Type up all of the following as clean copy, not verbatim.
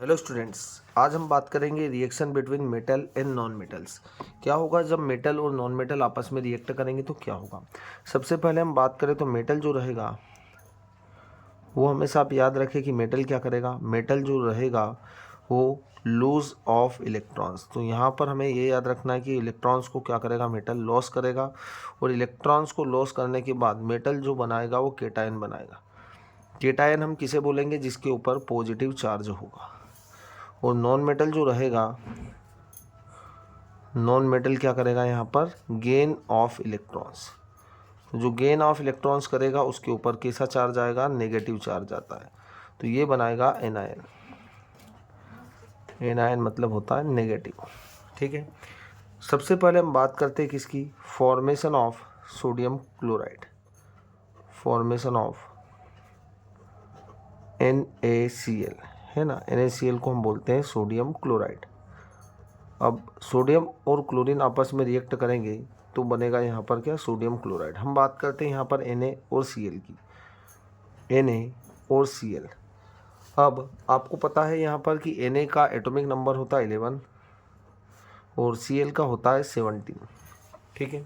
Hello students, आज हम बात करेंगे reaction between metal and non metals. क्या होगा जब मेटल और नॉन मेटल आपस में रिएक्ट करेंगे तो क्या होगा। सबसे पहले हम बात करें तो मेटल जो रहेगा वो हमेशा आप याद रखें कि मेटल क्या करेगा। मेटल जो रहेगा वो लूज ऑफ इलेक्ट्रॉन्स। तो यहाँ पर हमें ये याद रखना है कि इलेक्ट्रॉन्स को क्या करेगा, मेटल लॉस करेगा। और इलेक्ट्रॉन्स को लॉस करने के बाद मेटल जो बनाएगा वो केटायन बनाएगा। केटायन हम किसे बोलेंगे, जिसके ऊपर पॉजिटिव चार्ज होगा। और नॉन मेटल जो रहेगा, नॉन मेटल क्या करेगा, यहाँ पर गेन ऑफ इलेक्ट्रॉन्स। जो गेन ऑफ इलेक्ट्रॉन्स करेगा उसके ऊपर कैसा चार्ज आएगा, नेगेटिव चार्ज आता है। तो ये बनाएगा एनायन। एनायन मतलब होता है नेगेटिव। ठीक है, सबसे पहले हम बात करते हैं किसकी, formation of sodium chloride. Formation of NaCl है ना, NaCl को हम बोलते हैं सोडियम क्लोराइड। अब सोडियम और क्लोरीन आपस में रिएक्ट करेंगे तो बनेगा यहाँ पर क्या, सोडियम क्लोराइड। हम बात करते हैं यहाँ पर Na और Cl की। Na और Cl। अब आपको पता है यहाँ पर कि Na का एटॉमिक नंबर होता है 11 और Cl का होता है 17। ठीक है,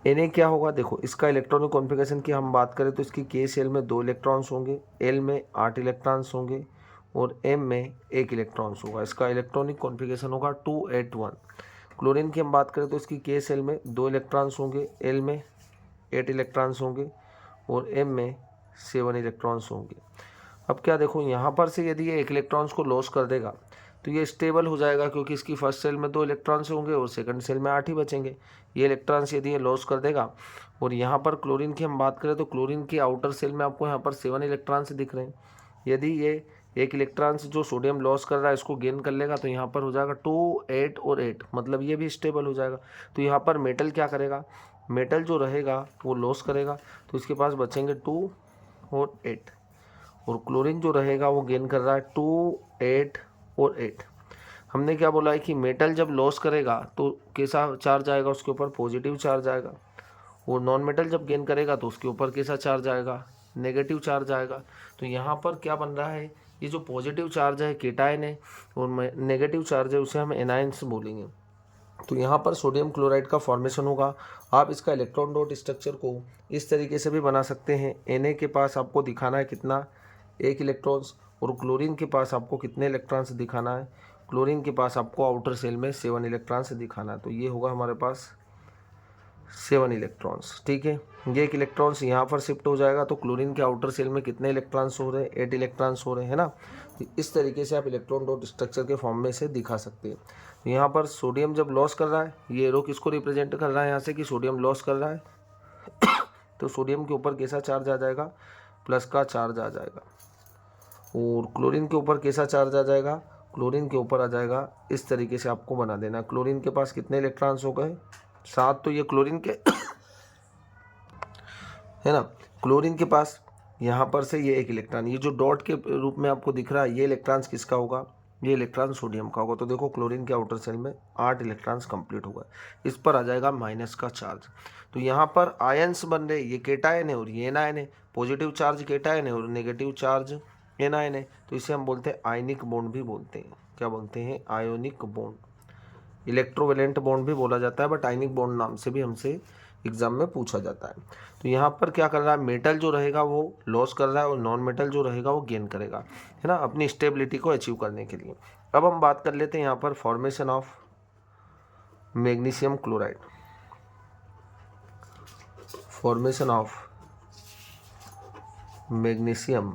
Na क्या होगा, देखो इसका इलेक्ट्रॉनिक कॉन्फ़िगरेशन की हम बात करें तो इसकी K सेल में 2 इलेक्ट्रॉन्स होंगे, L में 8 इलेक्ट्रॉन्स होंगे और M में 1 इलेक्ट्रॉन्स होगा। इसका इलेक्ट्रॉनिक कॉन्फ़िगरेशन होगा 281। क्लोरीन की हम बात करें तो इसकी K सेल में 2 इलेक्ट्रॉन्स होंगे, L में 8 इलेक्ट्रॉन्स होंगे और M में 7 इलेक्ट्रॉन्स होंगे। अब क्या देखो, यहाँ पर से यदि ये 1 इलेक्ट्रॉन्स को लॉस कर देगा तो ये स्टेबल हो जाएगा, क्योंकि इसकी फर्स्ट सेल में 2 इलेक्ट्रॉन्स होंगे और सेकंड सेल में 8 ही बचेंगे। ये इलेक्ट्रॉन्स यदि ये लॉस कर देगा। और यहाँ पर क्लोरीन की हम बात करें तो क्लोरीन की आउटर सेल में आपको यहाँ पर 7 इलेक्ट्रॉन्स दिख रहे हैं। यदि ये 1 इलेक्ट्रॉन्स जो सोडियम लॉस कर रहा है इसको गेन कर लेगा तो यहाँ पर हो जाएगा 2, 8 और 8, मतलब ये भी स्टेबल हो जाएगा। तो यहाँ पर मेटल क्या करेगा, मेटल जो रहेगा वो लॉस करेगा, तो इसके पास बचेंगे 2 और 8। और क्लोरीन जो रहेगा वो गेन कर रहा है 2, 8 और 8। हमने क्या बोला है कि मेटल जब लॉस करेगा तो कैसा चार्ज आएगा, उसके ऊपर पॉजिटिव चार्ज आएगा। और नॉन मेटल जब गेन करेगा तो उसके ऊपर कैसा चार्ज आएगा, नेगेटिव चार्ज आएगा। तो यहाँ पर क्या बन रहा है, ये जो पॉजिटिव चार्ज है केटायन है और नेगेटिव चार्ज है उसे हम एनायंस बोलेंगे। तो यहाँ पर सोडियम क्लोराइड का फॉर्मेशन होगा। आप इसका इलेक्ट्रॉन डॉट स्ट्रक्चर को इस तरीके से भी बना सकते हैं। Na के पास आपको दिखाना है कितना, 1 इलेक्ट्रॉन्स। और क्लोरीन के पास आपको कितने इलेक्ट्रॉन्स दिखाना है, क्लोरीन के पास आपको आउटर सेल में 7 इलेक्ट्रॉन्स दिखाना है। तो ये होगा हमारे पास 7 इलेक्ट्रॉन्स। ठीक है, ये 1 इलेक्ट्रॉन्स यहाँ पर शिफ्ट हो जाएगा तो क्लोरीन के आउटर सेल में कितने इलेक्ट्रॉन्स हो रहे हैं, 8 इलेक्ट्रॉन्स हो रहे हैं ना। तो इस तरीके से आप इलेक्ट्रॉन डॉट स्ट्रक्चर के फॉर्म में से दिखा सकते हैं। यहाँ पर सोडियम जब लॉस कर रहा है, ये रो किसको रिप्रेजेंट कर रहा है यहाँ से कि सोडियम लॉस कर रहा है तो सोडियम के ऊपर कैसा चार्ज आ जाएगा, प्लस का चार्ज आ जाएगा। और क्लोरीन के ऊपर कैसा चार्ज आ जाएगा, क्लोरीन के ऊपर आ जाएगा। इस तरीके से आपको बना देना। क्लोरीन के पास कितने इलेक्ट्रॉन्स हो गए, 7। तो ये क्लोरीन के है ना, क्लोरीन के पास यहाँ पर से ये 1 इलेक्ट्रॉन, ये जो डॉट के रूप में आपको दिख रहा है ये इलेक्ट्रॉन्स किसका होगा, ये इलेक्ट्रॉन सोडियम का होगा। तो देखो क्लोरीन के आउटर सेल में 8 इलेक्ट्रॉन्स कंप्लीट होगा, इस पर आ जाएगा माइनस का चार्ज। तो यहाँ पर आयंस बन रहे, ये केटायन है और ये एनायन है। पॉजिटिव चार्ज केटायन है और नेगेटिव चार्ज एनायन है। तो इसे हम बोलते हैं आयनिक बॉन्ड भी बोलते हैं। क्या बोलते हैं, आयोनिक बॉन्ड। इलेक्ट्रोवेलेंट बॉन्ड भी बोला जाता है, बट आयनिक बॉन्ड नाम से भी हमसे एग्जाम में पूछा जाता है। तो यहाँ पर क्या कर रहा है, मेटल जो रहेगा वो लॉस कर रहा है और नॉन मेटल जो रहेगा वो गेन करेगा, है ना, अपनी स्टेबिलिटी को अचीव करने के लिए। अब हम बात कर लेते हैं यहाँ पर formation of magnesium chloride. Formation of magnesium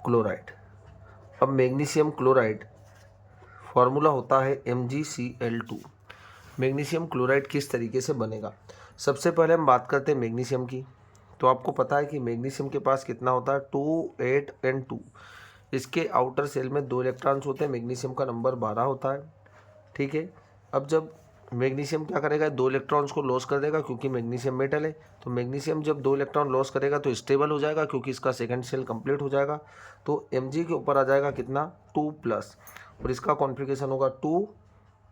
chloride. अब मैग्नीशियम क्लोराइड फॉर्मूला होता है MgCl2। मैग्नीशियम क्लोराइड किस तरीके से बनेगा, सबसे पहले हम बात करते हैं मैग्नीशियम की। तो आपको पता है कि मैग्नीशियम के पास कितना होता है, 2, 8 एंड 2। इसके आउटर सेल में 2 इलेक्ट्रॉन्स होते हैं, मैग्नीशियम का नंबर 12 होता है। ठीक है, अब जब मैग्नीशियम क्या करेगा, 2 इलेक्ट्रॉन्स को लॉस कर देगा, क्योंकि मैग्नीशियम मेटल है। तो मैग्नीशियम जब 2 इलेक्ट्रॉन लॉस करेगा तो स्टेबल हो जाएगा, क्योंकि इसका सेकंड सेल कंप्लीट हो जाएगा। तो Mg के ऊपर आ जाएगा कितना, 2+, और इसका कॉन्फ़िगरेशन होगा 2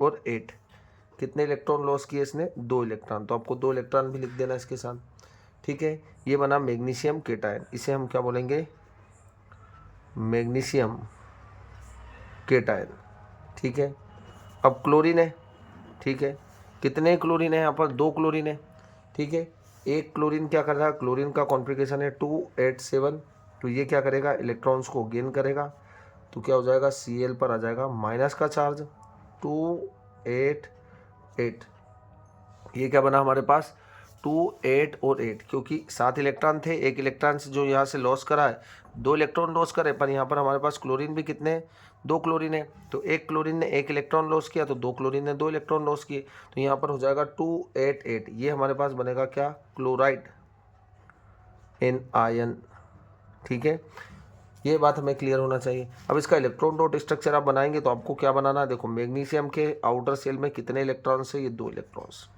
और 8। कितने इलेक्ट्रॉन लॉस किए इसने, 2 इलेक्ट्रॉन। तो आपको 2 इलेक्ट्रॉन भी लिख देना इसके साथ। ठीक है, ये बना मैग्नीशियम केटायन। इसे हम क्या बोलेंगे, मैग्नीशियम केटायन, ठीक है। अब क्लोरीन है, ठीक है, कितने क्लोरीन है यहाँ पर, 2 क्लोरीन है, ठीक है। एक क्लोरीन क्या कर रहा है, क्लोरीन का कॉन्फ़िगरेशन है 287, तो ये क्या करेगा, इलेक्ट्रॉन्स को गेन करेगा, तो क्या हो जाएगा, Cl पर आ जाएगा माइनस का चार्ज 288, ये क्या बना हमारे पास 2 8 और 8, क्योंकि 7 इलेक्ट्रॉन थे, एक इलेक्ट्रॉन से जो यहाँ से लॉस करा है 2 इलेक्ट्रॉन लॉस करे, पर यहाँ पर हमारे पास क्लोरीन भी कितने हैं, 2 क्लोरीन है, तो एक क्लोरीन ने 1 इलेक्ट्रॉन लॉस किया, तो 2 क्लोरीन ने 2 इलेक्ट्रॉन लॉस किए, तो यहाँ पर हो जाएगा 288, ये हमारे पास बनेगा क्या, क्लोराइड इन आयन, ठीक है। ये बात हमें क्लियर होना चाहिए। अब इसका इलेक्ट्रॉन डॉट स्ट्रक्चर आप बनाएंगे तो आपको क्या बनाना है, देखो मैग्नीशियम के आउटर सेल में कितने इलेक्ट्रॉन्स है, ये 2 इलेक्ट्रॉन्स,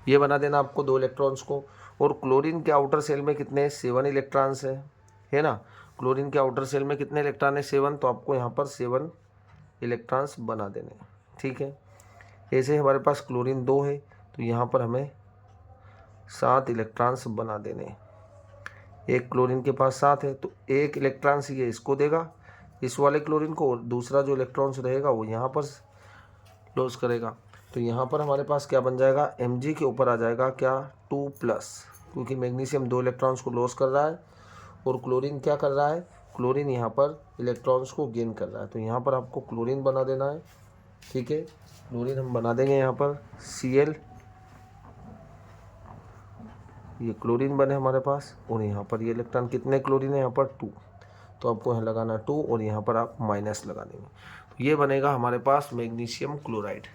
ये बना देना आपको 2 इलेक्ट्रॉन्स को। और क्लोरीन के आउटर सेल में कितने 7 इलेक्ट्रॉन्स है ना, क्लोरीन के आउटर सेल में कितने इलेक्ट्रॉन है 7, तो आपको यहाँ पर 7 इलेक्ट्रॉन्स बना देने, ठीक है। ऐसे हमारे पास क्लोरीन 2 है, तो यहाँ पर हमें 7 इलेक्ट्रॉन्स बना देने, एक क्लोरीन के पास 7 है, तो 1 इलेक्ट्रॉन्स ये इसको देगा इस वाले क्लोरीन को, और दूसरा जो इलेक्ट्रॉन्स रहेगा वो यहाँ पर लॉस करेगा, तो यहाँ पर हमारे पास क्या बन जाएगा, Mg के ऊपर आ जाएगा क्या 2+, क्योंकि मैग्नीशियम 2 इलेक्ट्रॉन्स को लॉस कर रहा है और क्लोरीन क्या कर रहा है, क्लोरीन यहाँ पर इलेक्ट्रॉन्स को गेन कर रहा है, तो यहाँ पर आपको क्लोरीन बना देना है, ठीक है। क्लोरीन हम बना देंगे यहाँ पर Cl, ये क्लोरीन बने हमारे पास, और यहाँ पर ये इलेक्ट्रॉन कितने क्लोरीन है यहाँ पर 2, तो आपको यहाँ लगाना 2 और यहाँ पर आप माइनस लगा देंगे, तो ये बनेगा हमारे पास मैग्नीशियम क्लोराइड,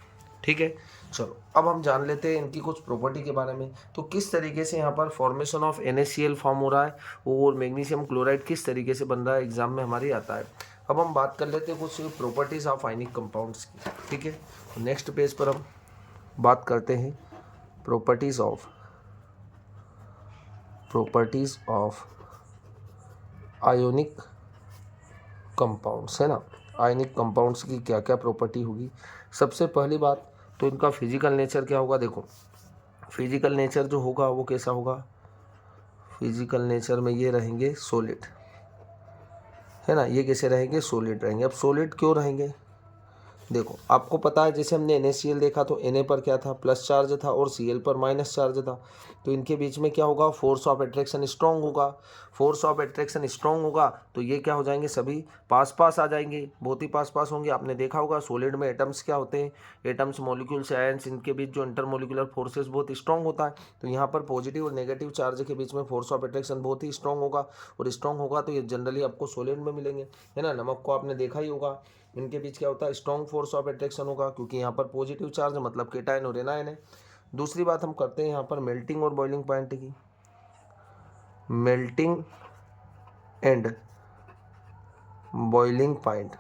ठीक है। चलो अब हम जान लेते हैं इनकी कुछ प्रॉपर्टी के बारे में, तो किस तरीके से यहाँ पर फॉर्मेशन ऑफ NaCl फॉर्म हो रहा है और मैग्नीशियम क्लोराइड किस तरीके से बन रहा है, एग्जाम में हमारी आता है। अब हम बात कर लेते हैं कुछ प्रॉपर्टीज ऑफ आयनिक कंपाउंड्स की, ठीक है। तो नेक्स्ट पेज पर हम बात करते हैं प्रॉपर्टीज ऑफ आयोनिक कंपाउंड्स, है ना। आयनिक कंपाउंड्स की क्या क्या प्रॉपर्टी होगी, सबसे पहली बात तो इनका फिजिकल नेचर क्या होगा, देखो फिजिकल नेचर जो होगा वो कैसा होगा, फिजिकल नेचर में ये रहेंगे सॉलिड, है ना, ये कैसे रहेंगे, सॉलिड रहेंगे। अब सॉलिड क्यों रहेंगे, देखो आपको पता है जैसे हमने NaCl देखा तो Na पर क्या था, प्लस चार्ज था और Cl पर माइनस चार्ज था, तो इनके बीच में क्या होगा, फोर्स ऑफ अट्रैक्शन स्ट्रांग होगा, फोर्स ऑफ अट्रैक्शन स्ट्रांग होगा तो ये क्या हो जाएंगे, सभी पास पास आ जाएंगे, बहुत ही पास पास होंगे। आपने देखा होगा सॉलिड में एटम्स क्या होते हैं, एटम्स मॉलिक्यूल्स आयंस, इनके बीच जो इंटरमोलिकुलर फोर्सेस बहुत स्ट्रांग होता है, तो यहाँ पर पॉजिटिव और नेगेटिव चार्ज के बीच में फोर्स ऑफ अट्रैक्शन बहुत ही स्ट्रांग होगा, और स्ट्रांग होगा तो ये जनरली आपको सॉलिड में मिलेंगे, है ना। नमक को आपने देखा ही होगा, इनके बीच क्या होता है, स्ट्रॉन्ग फोर्स ऑफ अट्रैक्शन होगा, क्योंकि यहाँ पर पॉजिटिव चार्ज मतलब केटायन और एनायन है। दूसरी बात हम करते हैं यहाँ पर मेल्टिंग और बॉइलिंग पॉइंट की, मेल्टिंग एंड बॉइलिंग पॉइंट।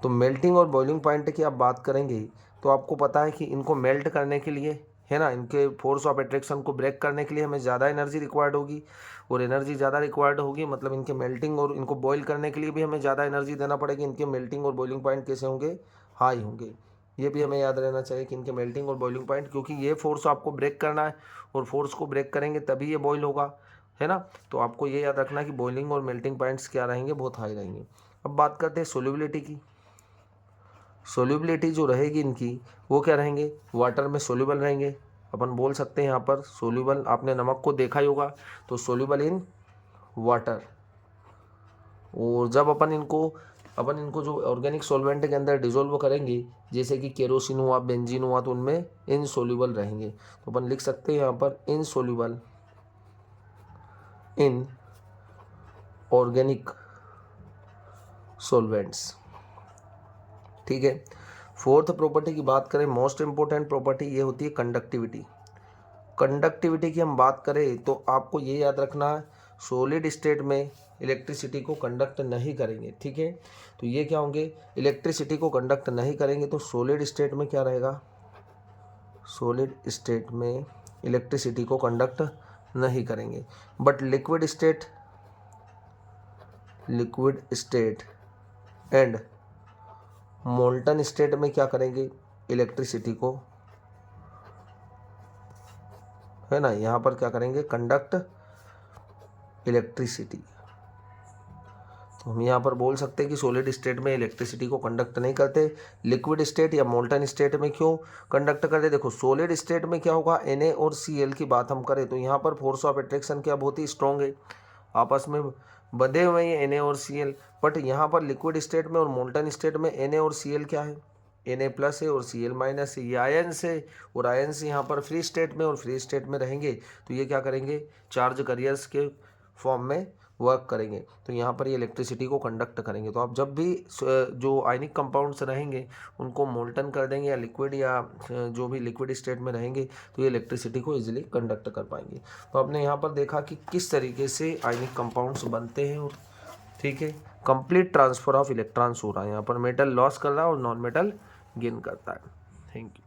तो मेल्टिंग और बॉइलिंग पॉइंट की आप बात करेंगे तो आपको पता है कि इनको मेल्ट करने के लिए, है ना, इनके फोर्स ऑफ अट्रैक्शन को ब्रेक करने के लिए हमें ज़्यादा एनर्जी रिक्वायर्ड होगी, और एनर्जी ज़्यादा रिक्वायर्ड होगी मतलब इनके मेल्टिंग और इनको बॉईल करने के लिए भी हमें ज़्यादा एनर्जी देना पड़ेगी। इनके मेल्टिंग और बॉइलिंग पॉइंट कैसे होंगे, हाई होंगे। ये भी हमें याद रहना चाहिए कि इनके मेल्टिंग और बॉइलिंग पॉइंट, क्योंकि ये फोर्स आपको ब्रेक करना है और फोर्स को ब्रेक करेंगे तभी ये बॉईल होगा, है ना। तो आपको ये याद रखना कि बॉइलिंग और मेल्टिंग पॉइंट्स क्या रहेंगे, बहुत हाई रहेंगे। अब बात करते हैं सोल्यूबिलिटी की। सोल्यूबिलिटी जो रहेगी इनकी वो क्या रहेंगे, वाटर में सोल्यूबल रहेंगे। अपन बोल सकते हैं यहाँ पर सोल्यूबल, आपने नमक को देखा ही होगा तो सोल्यूबल इन वाटर। और जब अपन इनको जो ऑर्गेनिक सॉल्वेंट के अंदर डिजोल्व करेंगे, जैसे कि केरोसिन हुआ, बेंजीन हुआ, तो उनमें इनसोल्यूबल रहेंगे। तो अपन लिख सकते हैं यहाँ पर इनसोल्यूबल इन ऑर्गेनिक सॉल्वेंट्स, ठीक है। फोर्थ प्रॉपर्टी की बात करें, मोस्ट इंपॉर्टेंट प्रॉपर्टी ये होती है कंडक्टिविटी। कंडक्टिविटी की हम बात करें तो आपको ये याद रखना है, सॉलिड स्टेट में इलेक्ट्रिसिटी को कंडक्ट नहीं करेंगे, ठीक है। तो ये क्या होंगे, इलेक्ट्रिसिटी को कंडक्ट नहीं करेंगे, तो सॉलिड स्टेट में क्या रहेगा, सॉलिड स्टेट में इलेक्ट्रिसिटी को कंडक्ट नहीं करेंगे। But liquid state and molten state में क्या करेंगे, इलेक्ट्रिसिटी को, है ना, यहाँ पर क्या करेंगे, कंडक्ट इलेक्ट्रिसिटी। तो हम यहाँ पर बोल सकते हैं कि सॉलिड स्टेट में इलेक्ट्रिसिटी को कंडक्ट नहीं करते, लिक्विड स्टेट या मोल्टन स्टेट में क्यों कंडक्ट करते। देखो सॉलिड स्टेट में क्या होगा, Na और Cl की बात हम करें तो यहाँ पर फोर्स ऑफ अट्रैक्शन क्या बहुत ही स्ट्रॉन्ग है, आपस में बंधे हुए हैं Na और Cl। बट यहाँ पर लिक्विड स्टेट में और मोल्टन स्टेट में Na और Cl क्या है, Na प्लस है और Cl माइनस है, ये आयन्स है। और आयन्स यहाँ पर फ्री स्टेट में और फ्री स्टेट में रहेंगे तो ये क्या करेंगे, चार्ज करियर्स के फॉर्म में वर्क करेंगे, तो यहाँ पर ये इलेक्ट्रिसिटी को कंडक्ट करेंगे। तो आप जब भी जो आयनिक कंपाउंड्स रहेंगे उनको मोल्टन कर देंगे या लिक्विड या जो भी लिक्विड स्टेट में रहेंगे तो ये इलेक्ट्रिसिटी को इजीली कंडक्ट कर पाएंगे। तो आपने यहाँ पर देखा कि किस तरीके से आयनिक कंपाउंड्स बनते हैं, और ठीक है कंप्लीट ट्रांसफर ऑफ इलेक्ट्रॉन्स हो रहा है, यहाँ पर मेटल लॉस कर रहा है और नॉन मेटल गेन करता है। Thank you.